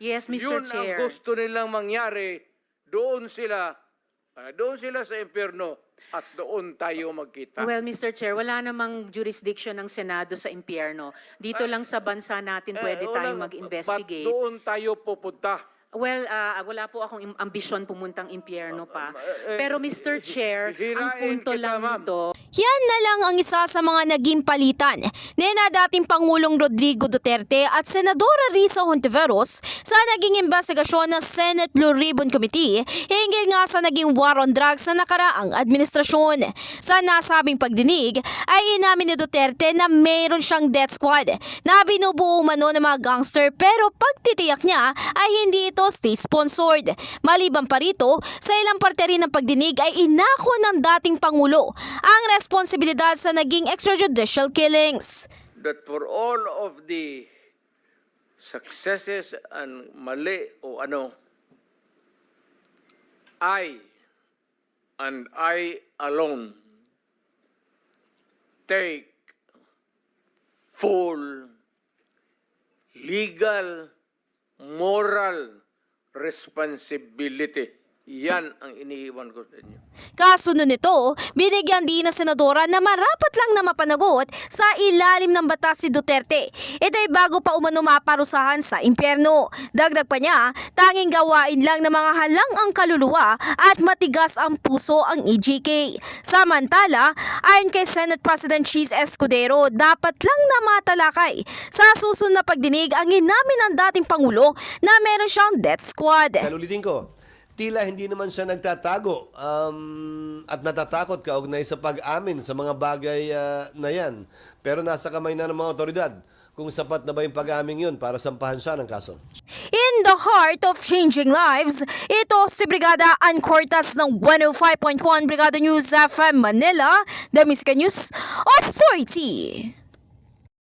Yes, Mr. Yun Chair. ang gusto nilang mangyari. Doon sila sa impyerno at doon tayo magkita. Well, Mr. Chair, wala namang jurisdiction ng Senado sa impyerno. Dito lang sa bansa natin pwede tayong mag-investigate. Ba't doon tayo pupunta? Well, wala po akong ambisyon pumuntang impyerno pa. Pero Mr. Chair, ang hirain punto kita, lang ma'am. nito, Yan na lang ang isa sa mga naging palitan ni dating Pangulong Rodrigo Duterte at Senadora Risa Hontiveros sa naging investigasyon ng Senate Blue Ribbon Committee hinggil nga sa naging war on drugs sa nakaraang administrasyon. Sa nasabing pagdinig ay inamin ni Duterte na mayroon siyang death squad na binubuo umano ng mga gangster pero pagtitiyak niya ay hindi ito state-sponsored. Maliban pa rito, sa ilang parte rin ng pagdinig ay inako ng dating Pangulo ang responsibilidad sa naging extrajudicial killings. That for all of the successes and mali o I and I alone take full legal, moral responsibility. Yan ang iniiwan ko sa inyo. Kasunod nito, binigyan din ng senadora na marapat lang na mapanagot sa ilalim ng batas si Duterte. Ito ay bago pa umano maparusahan sa impyerno. Dagdag pa niya, tanging gawain lang ng mga halang ang kaluluwa at matigas ang puso ang EJK. Samantala, ayon kay Senate President Cheese Escudero, dapat lang na matalakay sa susunod na pagdinig ang inamin ng dating Pangulo na meron siyang death squad. Ulitin ko, tila hindi naman siya nagtatago at natatakot kaugnay sa pag-amin sa mga bagay na yan. Pero nasa kamay na ng mga otoridad kung sapat na ba yung pag-amin yun para sampahan siya ng kaso. In the heart of changing lives, ito si Brigada Ann Cortas ng 105.1 Brigada News FM Manila, The Music News Authority.